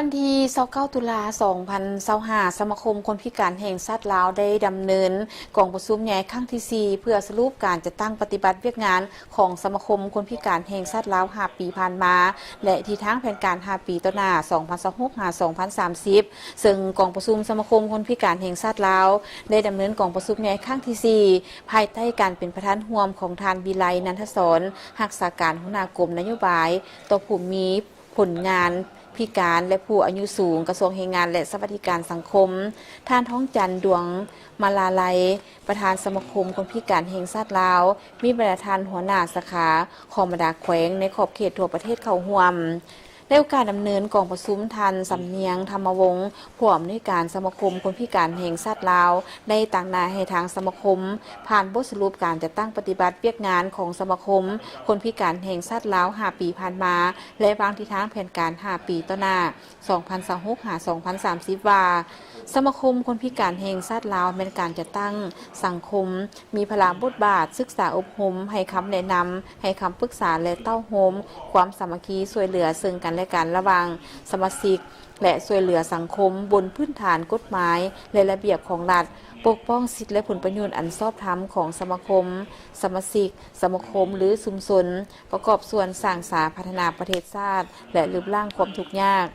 วันที่29ตุลา2025สมาคมคนพิการแห่งชาติลาวได้ดำเนินกองประชุมใหญ่ครั้งที่4เพื่อสรุปการจัดตั้งปฏิบัติเวียกงานของสมาคมคนพิการแห่งชาติลาว5 ปีผ่านมาและทิศทางแผนการ5 ปีต่อหน้า2026-2030ซึ่งกองประชุมสมาคมคนพิการแห่งชาติลาวได้ดำเนินกองประชุมใหญ่ครั้งที่4ภายใต้การเป็นประธานร่วมของทานวิไลนันทศรรักษาการหัวหน้ากรมนโยบายต่อผู้มีผลงานพิการและผู้อายุสูงกระทรวงแรงงานและสวัสดิการสังคมท่านท้องจันทร์ดวงมาลาลัยประธานสมาคมคนพิการแห่งชาติลาวมีประธานหัวหน้าสาขาคอมดาแขวงในขอบเขตทั่วประเทศเข้าร่วมในโอกาสดำเนินกองประชุมทันสำเนียงธรรมวงศ์ผู้อำนวยการสมาคมคนพิการแห่งชาติลาวได้ตั้งหน้าให้ทางสมาคมผ่านบทสรุปการจัดตั้งปฏิบัติเวียกงานของสมาคมคนพิการแห่งชาติลาว5 ปีผ่านมาและวางทิศทางแผนการ5 ปีต่อหน้า2026-2030ว่าสมาคมคนพิการแห่งชาติลาวเป็นการจัดตั้งสังคมมีพลังบทบาทศึกษาอบรมให้คำแนะนำให้คำปรึกษาและเต้าโฮมความสามัคคีช่วยเหลือซึ่งกันและกันระหว่างสมาชิกและช่วยเหลือสังคมบนพื้นฐานกฎหมายและระเบียบของรัฐปกป้องสิทธิและผลประโยชน์อันชอบธรรมของสมาคมสมาชิกสมาคมหรือชุมชนประกอบส่วนสร้างสรรค์พัฒนาประเทศชาติและลดละความทุกข์ยาก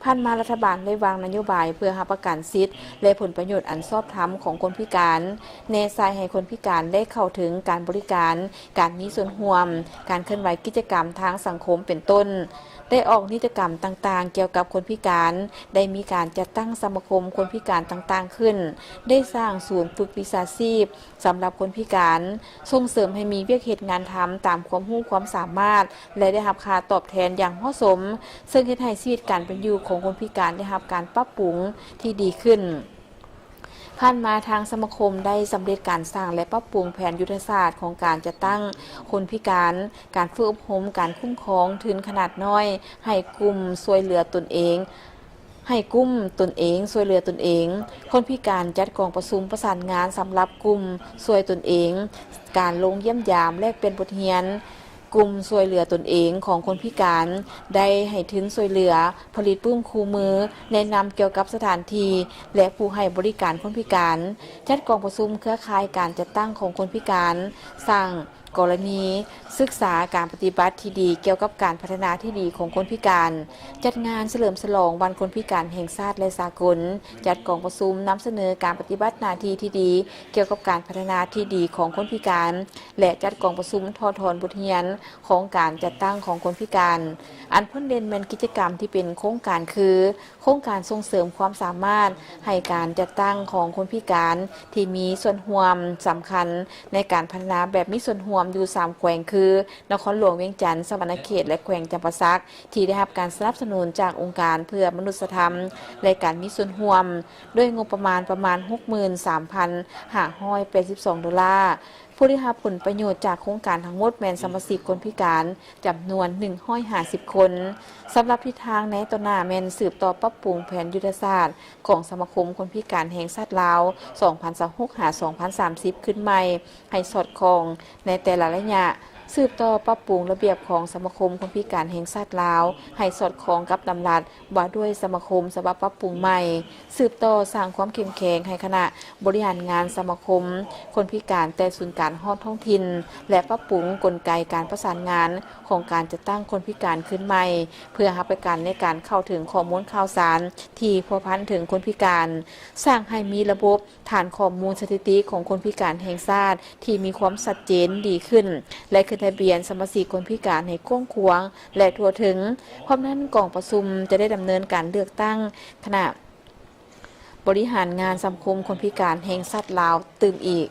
ผ่านมารัฐบาลได้วางนโยบายเพื่อหาประกันสิทธิและผลประโยชน์อันชอบธรรมของคนพิการแนซายให้คนพิการได้เข้าถึงการบริการการมีส่วนร่วมการเคลื่อนไหวกิจกรรมทางสังคมเป็นต้นได้ออกนิจกรรมต่างๆเกี่ยวกับคนพิการได้มีการจัดตั้งสมาคมคนพิการต่างๆขึ้นได้สร้างศูนย์ฝึกวิชาชีพสำหรับคนพิการส่งเสริมให้มีเวียกเหตุงานทำตามความรู้ความสามารถและได้รับค่าตอบแทนอย่างเหมาะสมซึ่งเฮ็ดให้ชีวิตการเป็นอยู่ของคนพิการได้รับการปรับปรุงที่ดีขึ้นผ่านมาทางสมาคมได้สำเร็จการสร้างและปรับปรุงแผนยุทธศาสตร์ของการจัดตั้งคนพิการการฝึกอบรมการคุ้มครองทุนขนาดน้อยให้กลุ่มช่วยเหลือตนเองช่วยเหลือตนเองคนพิการจัดกองประชุมประสานงานสำหรับกลุ่มช่วยตนเองการลงเยี่ยมยามแลกเป็นบทเรียนกลุ่มช่วยเหลือตนเองของคนพิการได้ให้ทุนช่วยเหลือผลิตปื้มคู่มือแนะนำเกี่ยวกับสถานที่และผู้ให้บริการคนพิการจัดกองประชุมเครือข่ายการจัดตั้งของคนพิการสร้างกรณีศึกษาการปฏิบัติที่ดีเกี่ยวกับการพัฒนาที่ดีของคนพิการจัดงานเฉลิมฉลองวันคนพิการแห่งชาติและสากลจัดกองประชุมนำเสนอการปฏิบัติหน้าที่ที่ดีเกี่ยวกับการพัฒนาที่ดีของคนพิการและจัดกองประชุมทอดถอนบทเรียนของการจัดตั้งของคนพิการอันพ้นเด่นเป็นกิจกรรมที่เป็นโครงการคือโครงการส่งเสริมความสามารถให้การจัดตั้งของคนพิการที่มีส่วนร่วมสำคัญในการพัฒนาแบบมีส่วนร่วมอยู่3 แขวงคือนครหลวงเวียงจันทร์สวรรณเขตและแขวงจำปาสักที่ได้รับการสนับสนุนจากองค์การเพื่อมนุษยธรรมและการมีส่วนร่วมด้วยงบประมาณ63,582 ดอลลาร์ผู้ได้รับผลประโยชน์จากโครงการทั้งหมดแม่นสมาชิกคนพิการจำนวน150 คนสำหรับทิศทางในต่อหน้าแม่นสืบต่อปรับปรุงแผนยุทธศาสตร์ของสมาคมคนพิการแห่งชาติลาว2026-2030 ขึ้นใหม่ให้สอดคล้องในแต่ละระยะสืบต่อปรับปรุงระเบียบของสมาคมคนพิการแห่งชาติลาวให้สอดคล้องกับดำรัสว่าด้วยสมาคมฉบับปรับปรุงใหม่สืบต่อสร้างความเข้มแข็งให้คณะบริหารงานสมาคมคนพิการแต่ศูนย์การฮอดท้องถิ่นและปรับปรุงกลไกการประสานงานของการจัดตั้งคนพิการขึ้นใหม่เพื่อรับประกันในการเข้าถึงข้อมูลข่าวสารที่พัวพันถึงคนพิการสร้างให้มีระบบฐานข้อมูลสถิติของคนพิการแห่งชาติที่มีความชัดเจนดีขึ้นและขึ้นทะเบียนสมาชิกคนพิการให้กว้างขวางและทั่วถึงพร้อมนั้นกองประชุมจะได้ดำเนินการเลือกตั้งคณะบริหารงานสังคมคนพิการแห่งชาติลาวตื่มอีก